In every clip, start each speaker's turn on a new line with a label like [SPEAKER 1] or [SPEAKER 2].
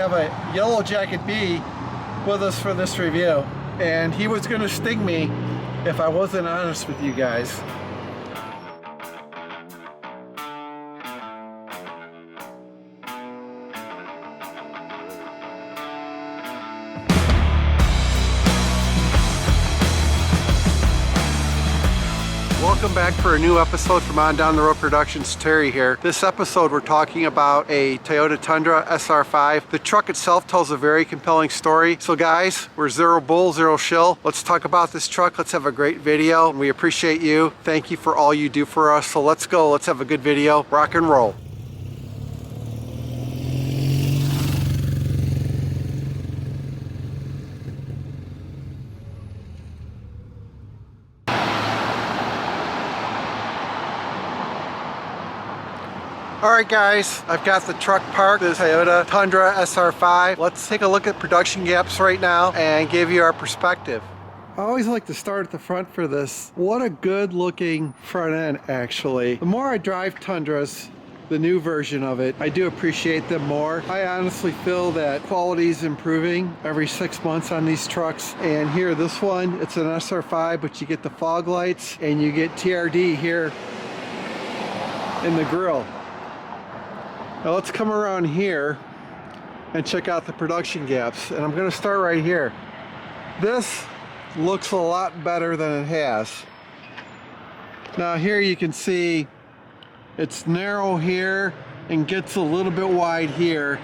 [SPEAKER 1] have a Yellow Jacket B with us for this review, and he was going to sting me if I wasn't honest with you guys. Welcome back for a new episode from On Down the Road Productions. Terry here. This episode we're talking about a Toyota Tundra SR5. The truck itself tells a very compelling story. So guys, we're zero bull, zero shill. Let's talk about this truck. Let's have a great video. We appreciate you. Thank you for all you do for us. So let's go. Let's have a good video. Rock and roll. Alright guys, I've got the truck parked, the Toyota Tundra SR5. Let's take a look at production gaps right now and give you our perspective. I always like to start at the front for this. What a good looking front end actually. The more I drive Tundras, the new version of it, I do appreciate them more. I honestly feel that quality is improving every 6 months on these trucks. And here, this one, it's an SR5, but you get the fog lights and you get TRD here in the grille. Now let's come around here and check out the production gaps. And I'm going to start right here. This looks a lot better than it has. Now here you can see it's narrow here and gets a little bit wide here.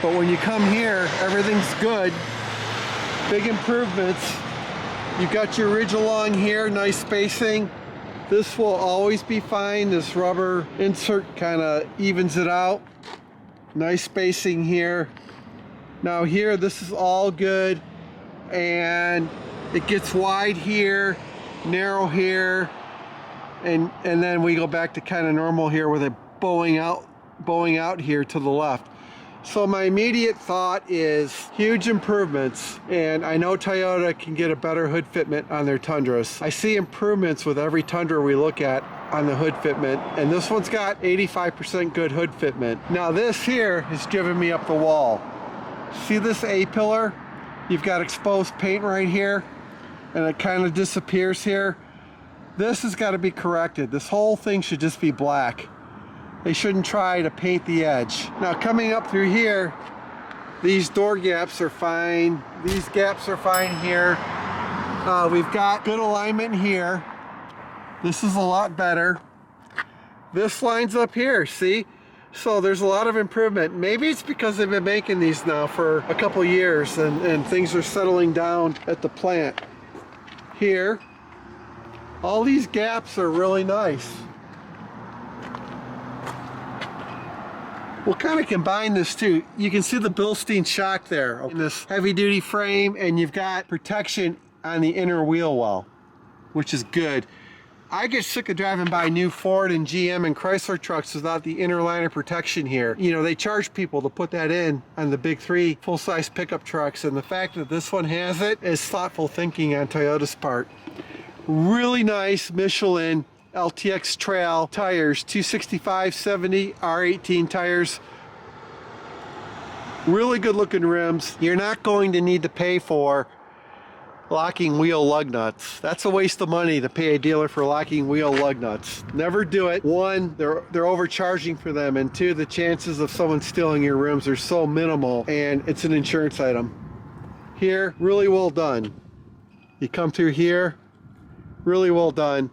[SPEAKER 1] But when you come here, everything's good. Big improvements. You've got your ridge along here, nice spacing. This will always be fine. This rubber insert kind of evens it out. Nice spacing here. Now here, this is all good. And it gets wide here, narrow here. And then we go back to kind of normal here with it bowing out here to the left. So my immediate thought is huge improvements, and I know Toyota can get a better hood fitment on their Tundras. I see improvements with every Tundra we look at on the hood fitment, and this one's got 85% good hood fitment. Now this here has driven me up the wall. See this A-pillar? You've got exposed paint right here, and it kind of disappears here. This has got to be corrected. This whole thing should just be black. They shouldn't try to paint the edge. Now coming up through here, these door gaps are fine. These gaps are fine here. We've got good alignment here. This is a lot better. This lines up here, see? So there's a lot of improvement. Maybe it's because they've been making these now for a couple years and things are settling down at the plant. Here, all these gaps are really nice. We'll kind of combine this too. You can see the Bilstein shock there in this heavy duty frame, and you've got protection on the inner wheel well, which is good. I get sick of driving by new Ford and GM and Chrysler trucks without the inner liner protection here. You know, they charge people to put that in on the big three full-size pickup trucks, and the fact that this one has it is thoughtful thinking on Toyota's part. Really nice Michelin LTX Trail tires, 265/70 R18 tires. Really good looking rims. You're not going to need to pay for locking wheel lug nuts. That's a waste of money to pay a dealer for locking wheel lug nuts. Never do it. One, they're overcharging for them, and two, the chances of someone stealing your rims are so minimal, and it's an insurance item. Here, really well done. You come through here, really well done.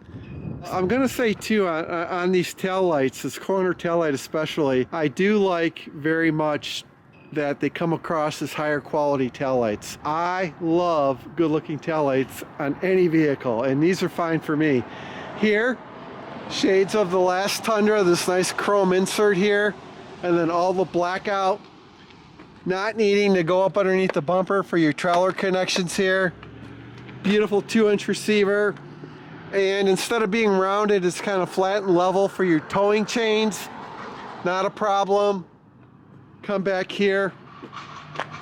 [SPEAKER 1] I'm gonna say too, on these tail lights, this corner tail light especially, I do like very much that they come across as higher quality tail lights. I love good looking tail lights on any vehicle, and these are fine for me. Here, shades of the last Tundra, this nice chrome insert here, and then all the blackout, not needing to go up underneath the bumper for your trailer connections here. Beautiful 2-inch receiver. And instead of being rounded, it's kind of flat and level for your towing chains. Not a problem. Come back here.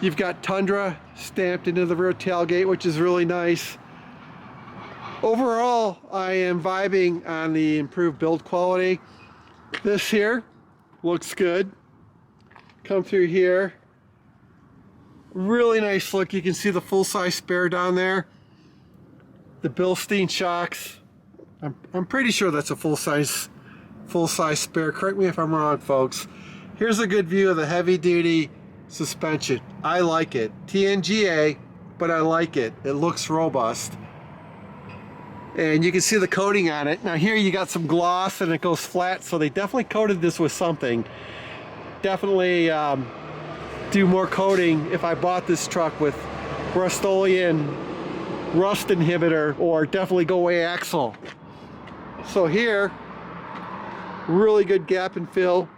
[SPEAKER 1] You've got Tundra stamped into the rear tailgate, which is really nice. Overall, I am vibing on the improved build quality. This here looks good. Come through here. Really nice look. You can see the full-size spare down there. The Bilstein shocks. I'm pretty sure that's a full-size spare. Correct me if I'm wrong, folks. Here's a good view of the heavy-duty suspension. I like it. TNGA, but I like it. It looks robust. And you can see the coating on it. Now here you got some gloss and it goes flat, so they definitely coated this with something. Definitely do more coating if I bought this truck with Rust-Oleum rust inhibitor, or definitely go away axle. So here, really good gap and fill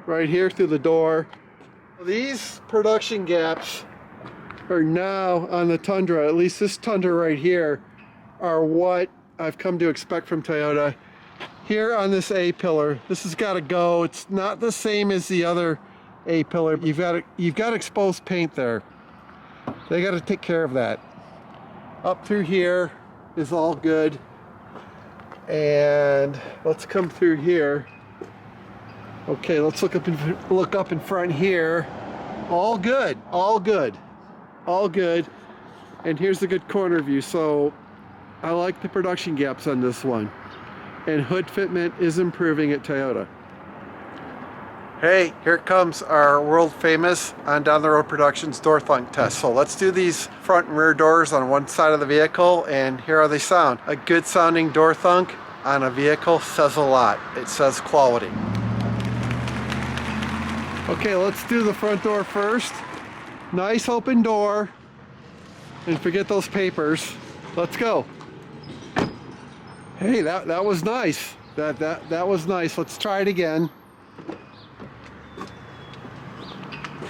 [SPEAKER 1] right here through the door. These production gaps are now on the Tundra, at least this Tundra right here, are what I've come to expect from Toyota. Here on this A-pillar, this has got to go. It's not the same as the other A-pillar. You've got exposed paint there. They got to take care of that. Up through here is all good. And let's come through here. Okay, let's look up in front here. All good, all good, all good. And here's the good corner view. So I like the production gaps on this one. And hood fitment is improving at Toyota. Hey, here comes our world famous on Down the Road Productions Door Thunk Test. So let's do these front and rear doors on one side of the vehicle, and here how they sound. A good sounding door thunk on a vehicle says a lot. It says quality. Okay, let's do the front door first. Nice open door. And forget those papers. Let's go. Hey, that was nice. That was nice. Let's try it again.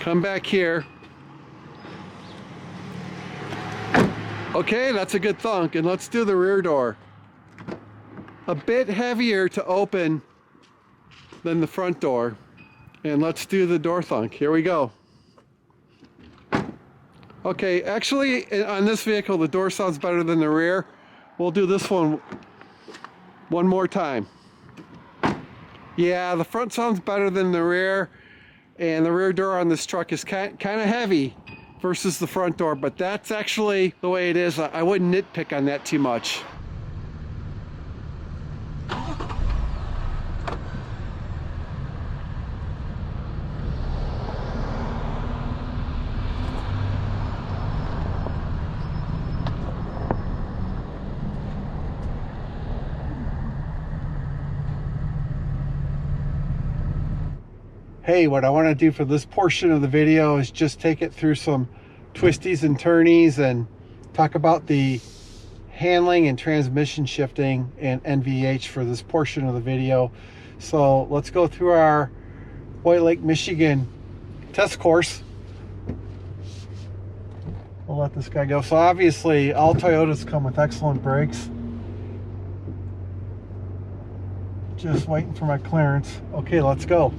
[SPEAKER 1] Come back here. Okay, that's a good thunk. And let's do the rear door. A bit heavier to open than the front door. And let's do the door thunk. Here we go. Okay, actually on this vehicle the door sounds better than the rear. We'll do this one more time. Yeah, the front sounds better than the rear. And the rear door on this truck is kind of heavy versus the front door, but that's actually the way it is. I wouldn't nitpick on that too much. Hey, what I want to do for this portion of the video is just take it through some twisties and turnies and talk about the handling and transmission shifting and NVH for this portion of the video. So let's go through our White Lake, Michigan test course. We'll let this guy go. So obviously all Toyotas come with excellent brakes. Just waiting for my clearance. Okay, let's go.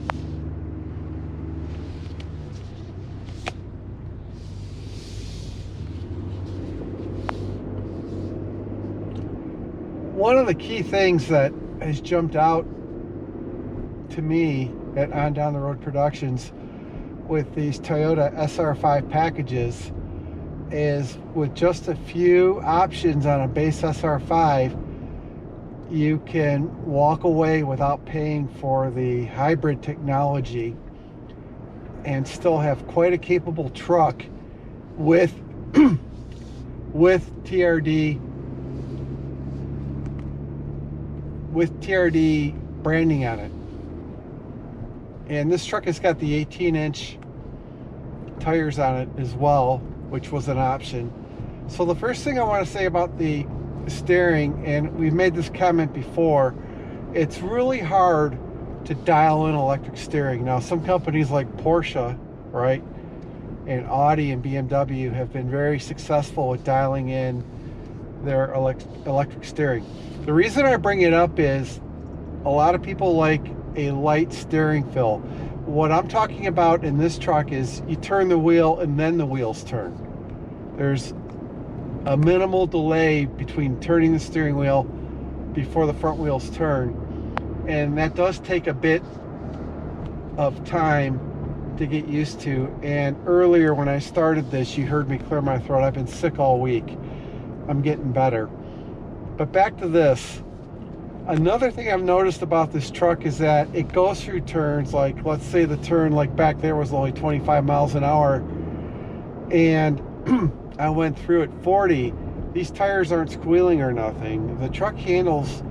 [SPEAKER 1] One of the key things that has jumped out to me at On Down the Road Productions with these Toyota SR5 packages is with just a few options on a base SR5, you can walk away without paying for the hybrid technology and still have quite a capable truck with TRD branding on it. And this truck has got the 18-inch tires on it as well, which was an option. So the first thing I want to say about the steering, and we've made this comment before, it's really hard to dial in electric steering. Now some companies like Porsche, right, and Audi and BMW have been very successful with dialing in their electric steering. The reason I bring it up is a lot of people like a light steering feel. What I'm talking about in this truck is you turn the wheel and then the wheels turn. There's a minimal delay between turning the steering wheel before the front wheels turn, and that does take a bit of time to get used to. And earlier when I started this, you heard me clear my throat. I've been sick all week. I'm getting better. But back to this. Another thing I've noticed about this truck is that it goes through turns, like let's say the turn like back there was only 25 miles an hour, and I went through at 40. These tires aren't squealing or nothing. The truck handles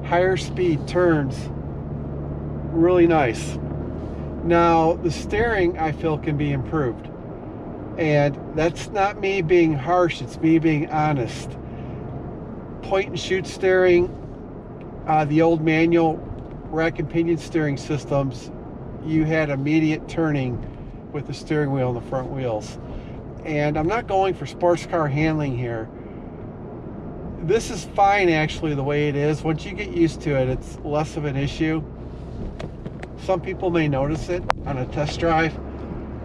[SPEAKER 1] higher speed turns really nice. Now the steering I feel can be improved, and that's not me being harsh, it's me being honest. Point and shoot steering, the old manual rack and pinion steering systems, you had immediate turning with the steering wheel and the front wheels. And I'm not going for sports car handling here. This is fine actually the way it is. Once you get used to it, it's less of an issue. Some people may notice it on a test drive.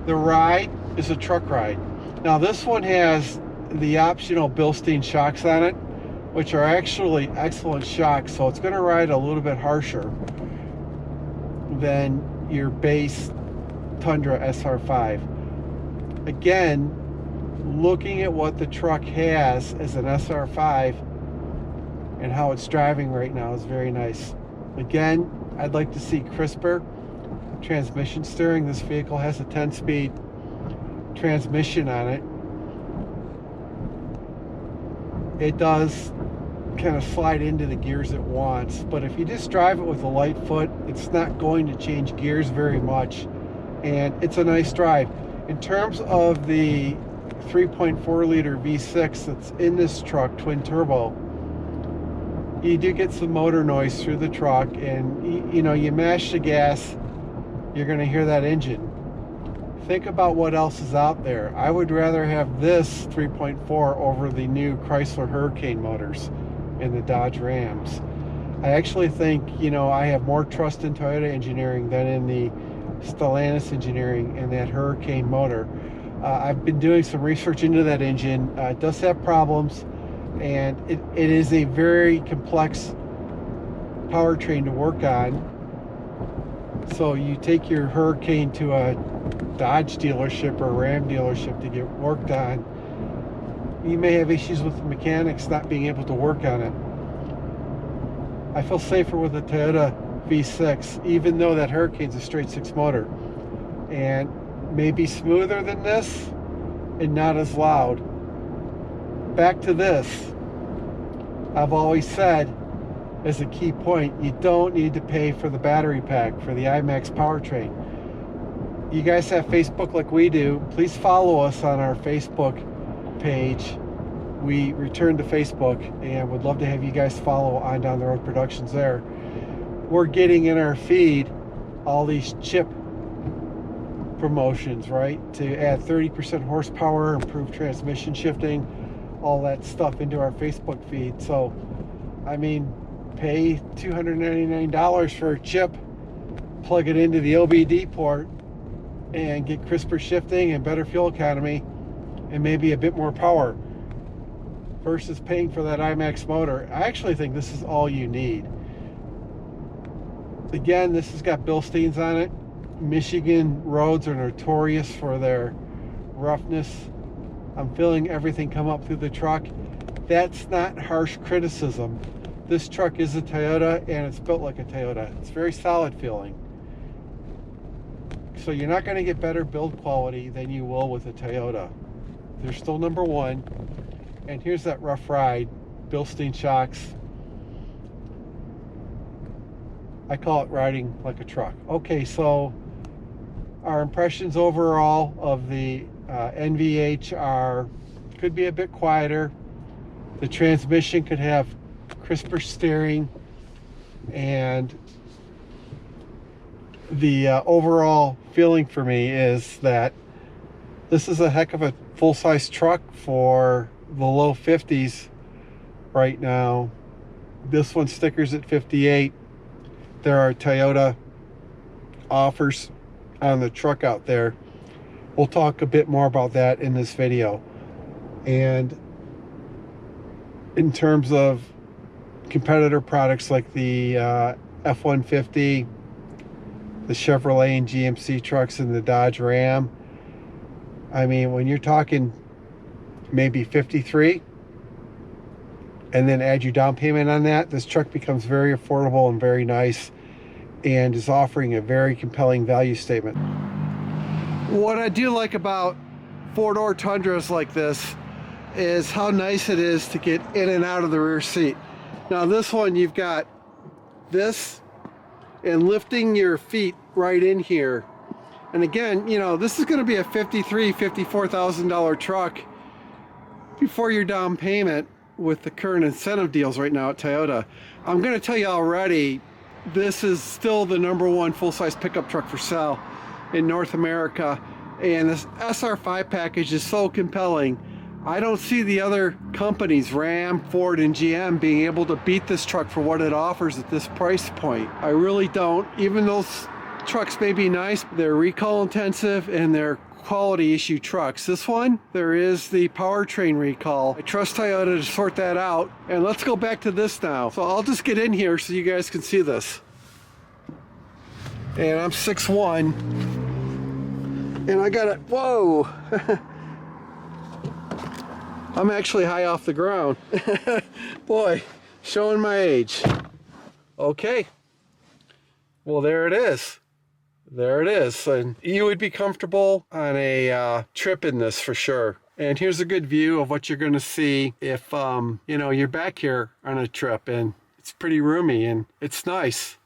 [SPEAKER 1] The ride is a truck ride. Now this one has the optional Bilstein shocks on it, which are actually excellent shocks, so it's going to ride a little bit harsher than your base Tundra SR5. Again, looking at what the truck has as an SR5 and how it's driving right now is very nice. Again, I'd like to see crisper transmission steering. This vehicle has a 10-speed transmission on it. It does kind of slide into the gears it wants, but if you just drive it with a light foot, it's not going to change gears very much, and it's a nice drive. In terms of the 3.4 liter V6 that's in this truck, twin turbo, you do get some motor noise through the truck, and you know, you mash the gas, you're going to hear that engine. Think about what else is out there. I would rather have this 3.4 over the new Chrysler Hurricane motors and the Dodge Rams. I actually think, you know, I have more trust in Toyota engineering than in the Stellantis engineering and that Hurricane motor. I've been doing some research into that engine. It does have problems, and it is a very complex powertrain to work on. So you take your Hurricane to a Dodge dealership or Ram dealership to get worked on, you may have issues with the mechanics not being able to work on it. I feel safer with a Toyota V6, even though that Hurricane's a straight six motor, and maybe smoother than this and not as loud. Back to this, I've always said as a key point, you don't need to pay for the battery pack for the IMAX powertrain. You guys have Facebook like we do. Please follow us on our Facebook page. We returned to Facebook and would love to have you guys follow On Down the Road Productions there. We're getting in our feed all these chip promotions, right? To add 30% horsepower, improve transmission shifting, all that stuff into our Facebook feed. So, I mean, pay $299 for a chip, plug it into the OBD port, and get crisper shifting and better fuel economy and maybe a bit more power versus paying for that IMAX motor. I actually think this is all you need. Again, this has got Bilsteins on it. Michigan roads are notorious for their roughness. I'm feeling everything come up through the truck. That's not harsh criticism. This truck is a Toyota and it's built like a Toyota. It's very solid feeling. So you're not going to get better build quality than you will with a Toyota. They're still number one. And here's that rough ride, Bilstein shocks. I call it riding like a truck. Okay, so our impressions overall of the NVH are, could be a bit quieter. The transmission could have crisper steering, and the overall feeling for me is that this is a heck of a full-size truck for the low 50s right now. This one stickers at 58. There are Toyota offers on the truck out there. We'll talk a bit more about that in this video. And in terms of competitor products like the F-150, the Chevrolet and GMC trucks and the Dodge Ram. I mean, when you're talking maybe 53 and then add your down payment on that, this truck becomes very affordable and very nice and is offering a very compelling value statement. What I do like about four-door Tundras like this is how nice it is to get in and out of the rear seat. Now this one, you've got this and lifting your feet right in here. And again, you know, this is going to be a $54,000 truck before your down payment with the current incentive deals right now at Toyota. I'm going to tell you already, this is still the #1 full-size pickup truck for sale in North America. And this SR5 package is so compelling. I don't see the other companies, Ram, Ford, and GM, being able to beat this truck for what it offers at this price point. I really don't. Even those trucks may be nice, they're recall intensive and they're quality issue trucks. This one, there is the powertrain recall. I trust Toyota to sort that out. And let's go back to this now. So I'll just get in here so you guys can see this. And I'm 6'1", and I got it, whoa. I'm actually high off the ground. Boy, showing my age. Okay. Well, there it is. There it is. And you would be comfortable on a trip in this for sure. And here's a good view of what you're going to see if, you know, you're back here on a trip, and it's pretty roomy and it's nice.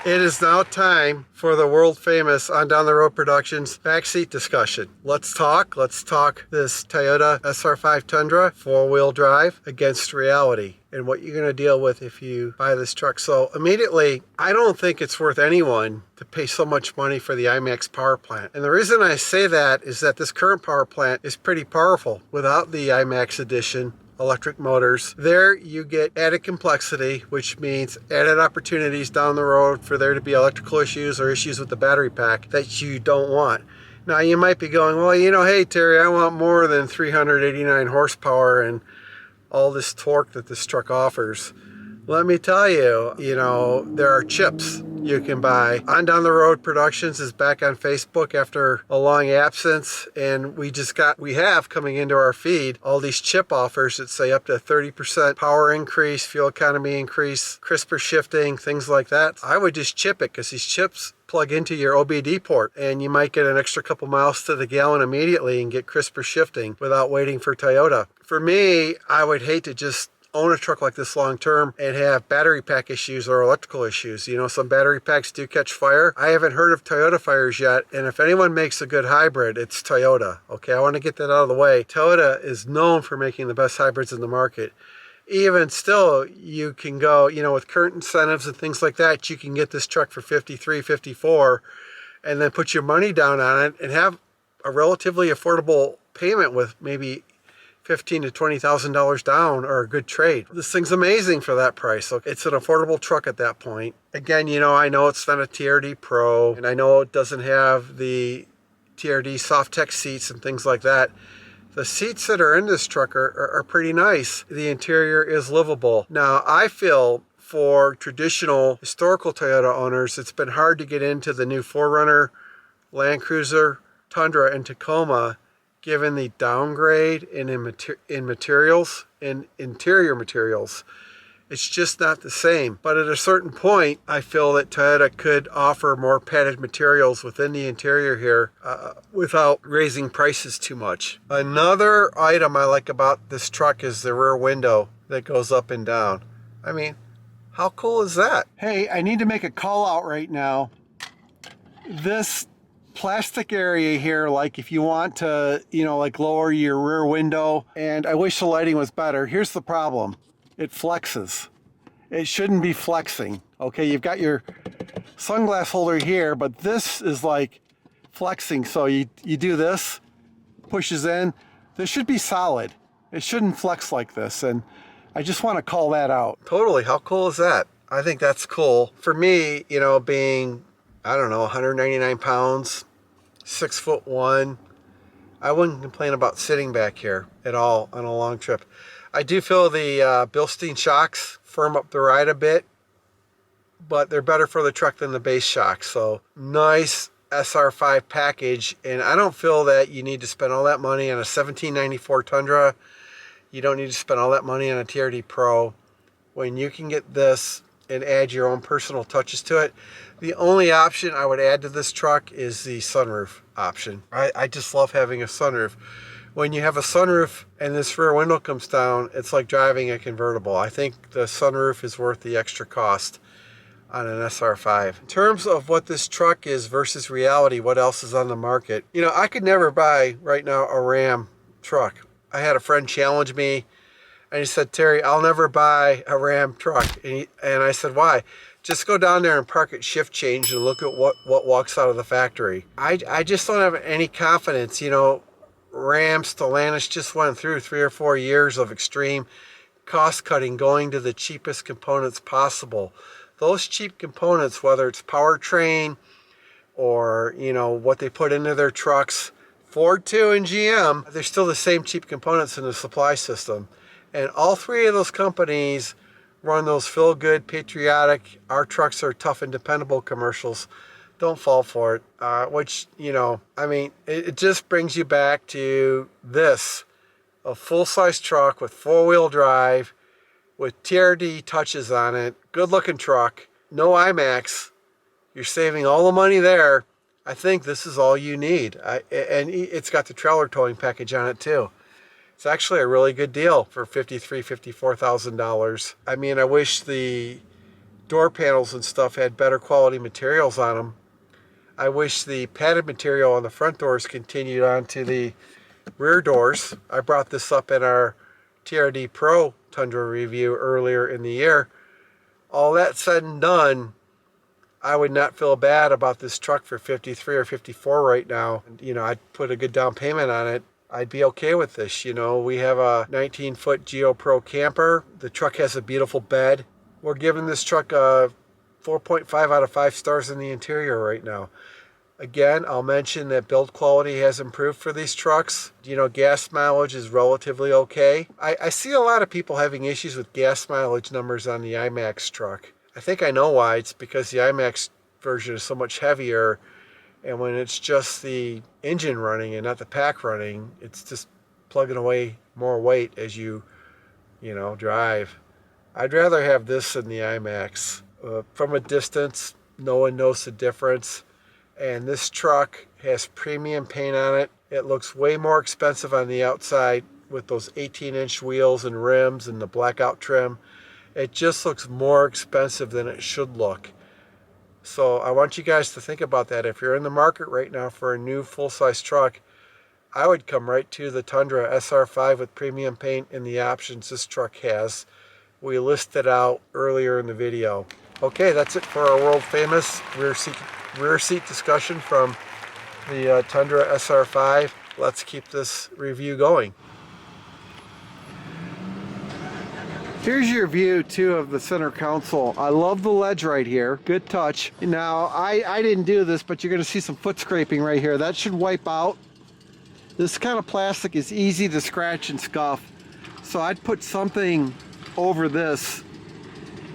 [SPEAKER 1] It is now time for the world famous On Down the Road Productions backseat discussion. Let's talk this Toyota SR5 Tundra 4-wheel drive against reality and what you're going to deal with if you buy this truck. So immediately, I don't think it's worth anyone to pay so much money for the IMAX power plant. And the reason I say that is that this current power plant is pretty powerful without the IMAX edition electric motors. There you get added complexity, which means added opportunities down the road for there to be electrical issues or issues with the battery pack that you don't want. Now you might be going, well, you know, hey Terry, I want more than 389 horsepower and all this torque that this truck offers. Let me tell you, you know, there are chips you can buy. On Down the Road Productions is back on Facebook after a long absence, and we have coming into our feed all these chip offers that say up to 30% power increase, fuel economy increase, crisper shifting, things like that. I would just chip it because these chips plug into your OBD port and you might get an extra couple miles to the gallon immediately and get crisper shifting without waiting for Toyota. For me, I would hate to just own a truck like this long term and have battery pack issues or electrical issues. You know, some battery packs do catch fire. I haven't heard of Toyota fires yet, and if anyone makes a good hybrid, it's Toyota. Okay, I want to get that out of the way. Toyota is known for making the best hybrids in the market. Even still, you can go, you know, with current incentives and things like that, you can get this truck for 53, 54, and then put your money down on it and have a relatively affordable payment with maybe $15,000 to $20,000 down, or a good trade. This thing's amazing for that price. So it's an affordable truck at that point. Again, you know, I know it's not a TRD Pro, and I know it doesn't have the TRD soft tech seats and things like that. The seats that are in this truck are pretty nice. The interior is livable. Now, I feel for traditional historical Toyota owners, it's been hard to get into the new 4Runner, Land Cruiser, Tundra, and Tacoma, given the downgrade in materials, in interior materials. It's just not the same. But at a certain point, I feel that Toyota could offer more padded materials within the interior here without raising prices too much. Another item I like about this truck is the rear window that goes up and down. I mean, how cool is that? Hey, I need to make a call out right now. This plastic area here, like if you want to, you know, like lower your rear window, and I wish the lighting was better. Here's the problem. It flexes. It shouldn't be flexing. Okay, you've got your sunglass holder here, but this is like flexing. So you do this, pushes in. This should be solid. It shouldn't flex like this, and I just want to call that out. Totally. How cool is that? I think that's cool. For me, you know, being, I don't know, 199 pounds, 6'1", I wouldn't complain about sitting back here at all on a long trip. I do feel the Bilstein shocks firm up the ride a bit, but they're better for the truck than the base shocks. So nice SR5 package, and I don't feel that you need to spend all that money on a 1794 Tundra. You don't need to spend all that money on a TRD Pro when you can get this and add your own personal touches to it. The only option I would add to this truck is the sunroof option. I just love having a sunroof. When you have a sunroof and this rear window comes down, it's like driving a convertible. I think the sunroof is worth the extra cost on an SR5. In terms of what this truck is versus reality, what else is on the market? You know, I could never buy right now a Ram truck. I had a friend challenge me and he said, Terry, I'll never buy a Ram truck. And I said, why? Just go down there and park at shift change and look at what walks out of the factory. I just don't have any confidence. You know, Ram, Stellantis just went through 3 or 4 years of extreme cost cutting, going to the cheapest components possible. Those cheap components, whether it's powertrain or, you know, what they put into their trucks, Ford too and GM, they're still the same cheap components in the supply system. And all three of those companies run those feel-good, patriotic, our trucks are tough and dependable commercials. Don't fall for it. Which, you know, I mean, it just brings you back to this. A full-size truck with four-wheel drive, with TRD touches on it, good-looking truck, no IMAX. You're saving all the money there. I think this is all you need. And it's got the trailer towing package on it too. It's actually a really good deal for $53,000, $54,000. I mean, I wish the door panels and stuff had better quality materials on them. I wish the padded material on the front doors continued on to the rear doors. I brought this up in our TRD Pro Tundra review earlier in the year. All that said and done, I would not feel bad about this truck for 53 or 54 right now. You know, I'd put a good down payment on it. I'd be okay with this. You know, we have a 19-foot Geo Pro camper. The truck has a beautiful bed. We're giving this truck a 4.5 out of 5 stars in the interior right now. Again, I'll mention that build quality has improved for these trucks. You know, gas mileage is relatively okay. I see a lot of people having issues with gas mileage numbers on the IMAX truck. I think I know why. It's because the IMAX version is so much heavier, and when it's just the engine running and not the pack running, it's just plugging away more weight as you know, drive. I'd rather have this than the IMAX. From a distance, no one knows the difference. And this truck has premium paint on it. It looks way more expensive on the outside with those 18-inch wheels and rims and the blackout trim. It just looks more expensive than it should look. So I want you guys to think about that. If you're in the market right now for a new full-size truck, I would come right to the Tundra SR5 with premium paint and the options this truck has. We listed out earlier in the video. Okay, that's it for our world-famous rear seat discussion from the Tundra SR5. Let's keep this review going. Here's your view too of the center console. I love the ledge right here. Good touch. Now, I didn't do this, but you're going to see some foot scraping right here. That should wipe out. This kind of plastic is easy to scratch and scuff. So I'd put something over this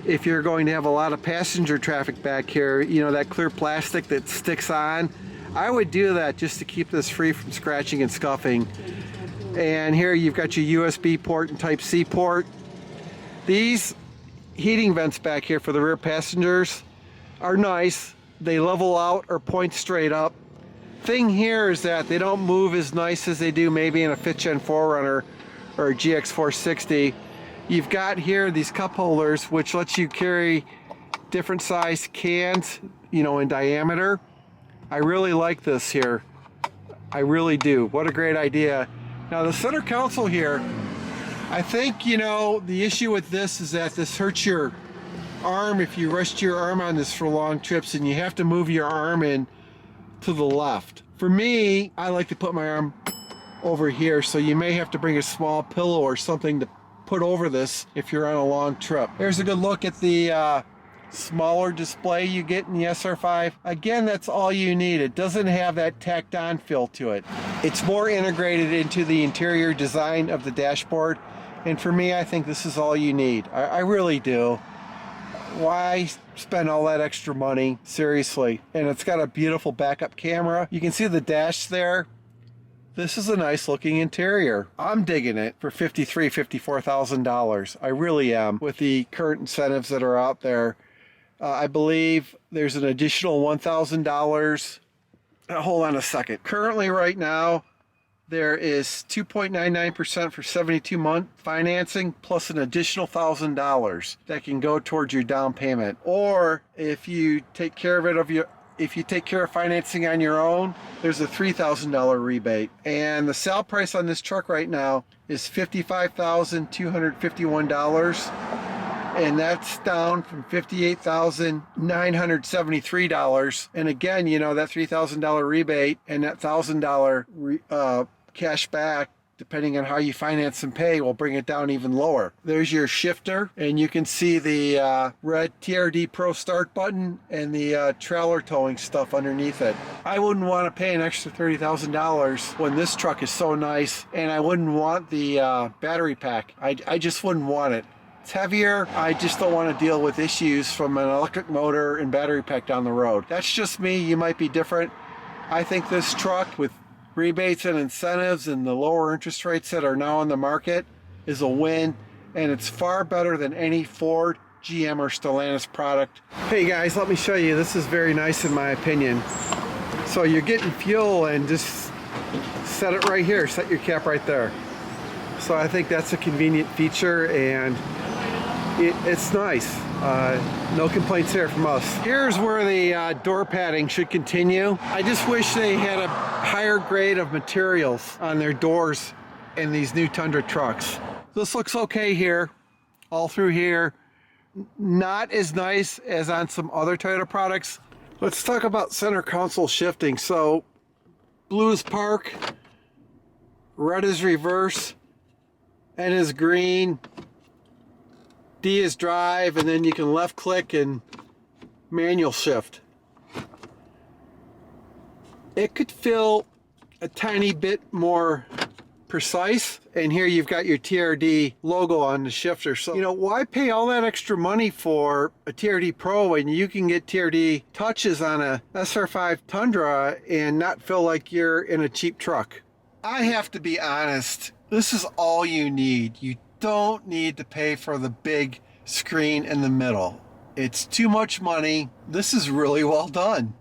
[SPEAKER 1] if you're going to have a lot of passenger traffic back here. You know, that clear plastic that sticks on. I would do that just to keep this free from scratching and scuffing. And here you've got your USB port and Type-C port. These heating vents back here for the rear passengers are nice. They level out or point straight up. Thing here is that they don't move as nice as they do maybe in a 5th Gen 4Runner or a GX460. You've got here these cup holders which lets you carry different size cans, you know, in diameter. I really like this here. I really do. What a great idea. Now the center console here, I think, you know, the issue with this is that this hurts your arm if you rest your arm on this for long trips and you have to move your arm in to the left. For me, I like to put my arm over here, so you may have to bring a small pillow or something to put over this if you're on a long trip. Here's a good look at the smaller display you get in the SR5. Again, that's all you need. It doesn't have that tacked on feel to it. It's more integrated into the interior design of the dashboard. And for me, I think this is all you need. I really do. Why spend all that extra money? Seriously. And it's got a beautiful backup camera. You can see the dash there. This is a nice looking interior. I'm digging it for $54,000. I really am. With the current incentives that are out there, I believe there's an additional $1,000. Hold on a second. Currently, right now, there is 2.99% for 72-month financing plus an additional $1,000 that can go towards your down payment. Or if you take care of it if you take care of financing on your own, there's a $3,000 rebate. And the sale price on this truck right now is $55,251. And that's down from $58,973. And again, you know, that $3,000 rebate and that $1,000 cash back, depending on how you finance and pay, will bring it down even lower. There's your shifter, and you can see the red TRD Pro start button and the trailer towing stuff underneath it. I wouldn't want to pay an extra $30,000 when this truck is so nice, and I wouldn't want the battery pack. I just wouldn't want it. It's heavier. I just don't want to deal with issues from an electric motor and battery pack down the road. That's just me. You might be different. I think this truck, with rebates and incentives and the lower interest rates that are now on the market, is a win, and it's far better than any Ford, GM, or Stellantis product. Hey guys, let me show you. This is very nice in my opinion. So you're getting fuel, and just set it right here. Set your cap right there. So I think that's a convenient feature, and it's nice. No complaints here from us. Here's where the door padding should continue. I just wish they had a higher grade of materials on their doors in these new Tundra trucks. This looks okay here, all through here. Not as nice as on some other Toyota products. Let's talk about center console shifting. So blue is park, red is reverse, N is green, D is drive, and then you can left click and manual shift. It could feel a tiny bit more precise, and here you've got your TRD logo on the shifter. So, you know, why pay all that extra money for a TRD Pro when you can get TRD touches on a SR5 Tundra and not feel like you're in a cheap truck? I have to be honest, this is all you need. You don't need to pay for the big screen in the middle. It's too much money. This is really well done.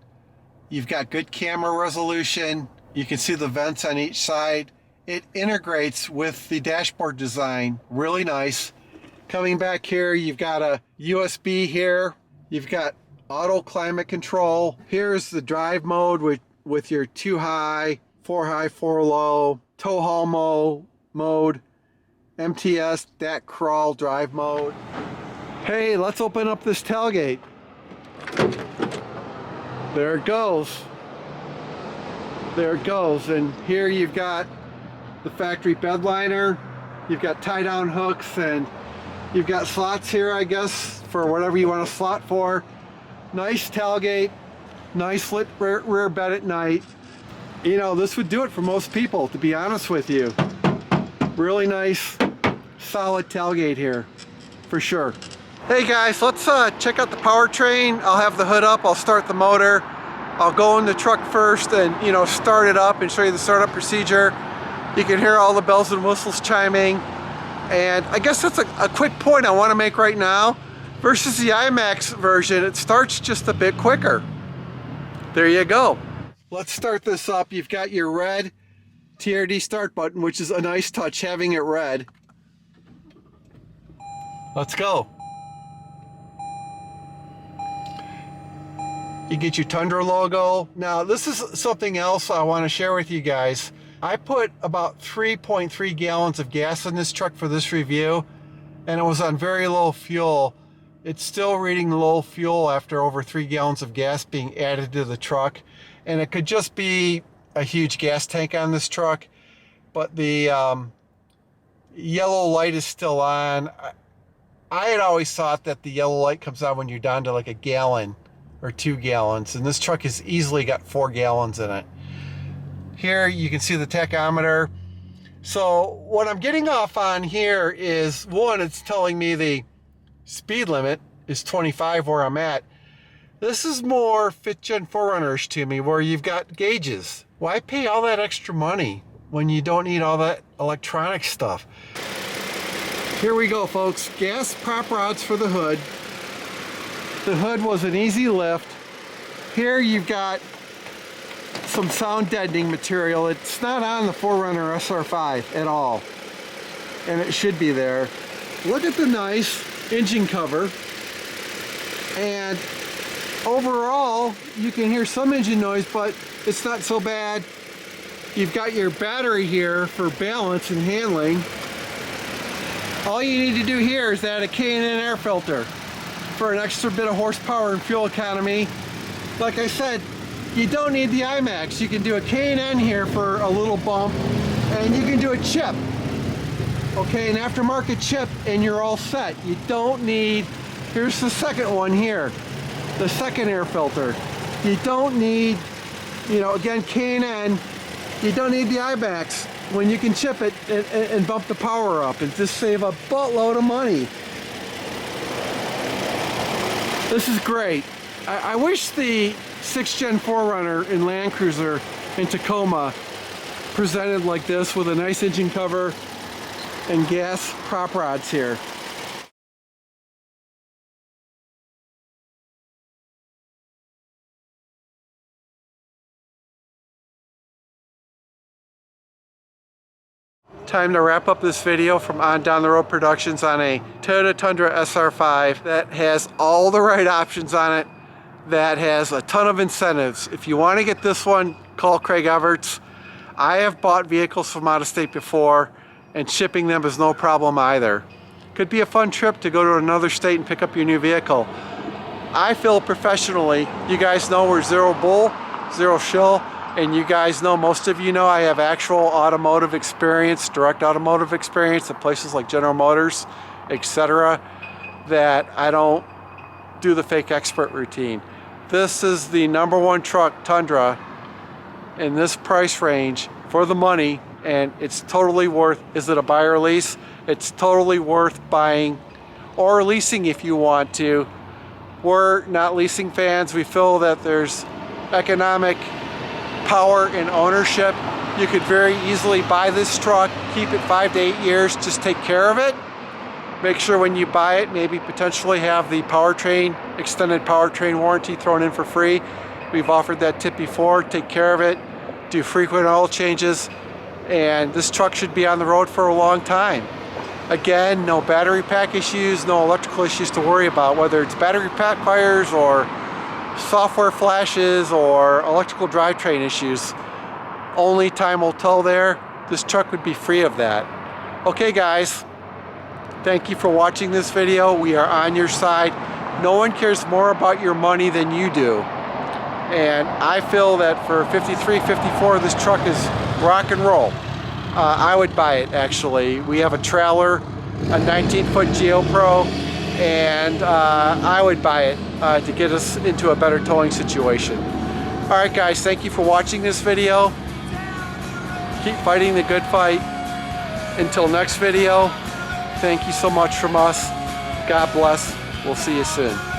[SPEAKER 1] You've got good camera resolution. You can see the vents on each side. It integrates with the dashboard design. Really nice. Coming back here, you've got a USB here. You've got auto climate control. Here's the drive mode with your 2 high, 4 low, tow haul mode, MTS, DAC crawl drive mode. Hey, let's open up this tailgate. There it goes. There it goes. And here you've got the factory bed liner. You've got tie down hooks, and you've got slots here, I guess, for whatever you want to slot for. Nice tailgate, nice lit rear bed at night. You know, this would do it for most people, to be honest with you. Really nice, solid tailgate here, for sure. Hey guys, let's check out the powertrain. I'll have the hood up, I'll start the motor. I'll go in the truck first and, you know, start it up and show you the startup procedure. You can hear all the bells and whistles chiming. And I guess that's a quick point I want to make right now. Versus the IMAX version, it starts just a bit quicker. There you go. Let's start this up. You've got your red TRD start button, which is a nice touch having it red. Let's go. You get your Tundra logo. Now, this is something else I want to share with you guys. I put about 3.3 gallons of gas in this truck for this review, and it was on very low fuel. It's still reading low fuel after over 3 gallons of gas being added to the truck. And it could just be a huge gas tank on this truck, but the yellow light is still on. I had always thought that the yellow light comes on when you're down to like a gallon or 2 gallons, and this truck has easily got 4 gallons in it. Here you can see the tachometer. So what I'm getting off on here is, one, it's telling me the speed limit is 25 where I'm at. This is more 5th Gen 4Runner-ish to me, where you've got gauges. Why pay all that extra money when you don't need all that electronic stuff? Here we go, folks. Gas prop rods for the hood. The hood was an easy lift. Here you've got some sound deadening material. It's not on the 4Runner SR5 at all, and it should be there. Look at the nice engine cover, and overall you can hear some engine noise, but it's not so bad. You've got your battery here for balance and handling. All you need to do here is add a K&N air filter for an extra bit of horsepower and fuel economy. Like I said, you don't need the IMAX. You can do a K&N here for a little bump, and you can do a chip. Okay, an aftermarket chip, and you're all set. You don't need, here's the second one here, the second air filter. You don't need, you know, again, K&N, you don't need the IMAX when you can chip it and bump the power up and just save a buttload of money. This is great. I wish the 6th Gen 4Runner in Land Cruiser in Tacoma presented like this with a nice engine cover and gas prop rods here. Time to wrap up this video from On Down the Road Productions on a Toyota Tundra SR5 that has all the right options on it, that has a ton of incentives. If you want to get this one, call Craig Everts. I have bought vehicles from out of state before, and shipping them is no problem either. Could be a fun trip to go to another state and pick up your new vehicle. I feel professionally, you guys know we're zero bull, zero shill, and you guys know, most of you know, I have actual automotive experience, direct automotive experience at places like General Motors, etc., that I don't do the fake expert routine. This is the #1 truck, Tundra, in this price range for the money, and it's totally worth. Is it a buy or lease? It's totally worth buying or leasing if you want to. We're not leasing fans. We feel that there's economic power in ownership. You could very easily buy this truck, keep it 5 to 8 years, just take care of it. Make sure when you buy it, maybe potentially have the Powertrain, extended Powertrain warranty thrown in for free. We've offered that tip before. Take care of it, do frequent oil changes, and this truck should be on the road for a long time. Again, no battery pack issues, no electrical issues to worry about, whether it's battery pack fires or software flashes or electrical drivetrain issues. Only time will tell there. This truck would be free of that. Okay guys, thank you for watching this video. We are on your side. No one cares more about your money than you do. And I feel that for 53, 54, this truck is rock and roll. I would buy it actually. We have a trailer, a 19-foot GeoPro, and I would buy it to get us into a better towing situation. Alright guys, thank you for watching this video. Keep fighting the good fight. Until next video, thank you so much from us. God bless. We'll see you soon.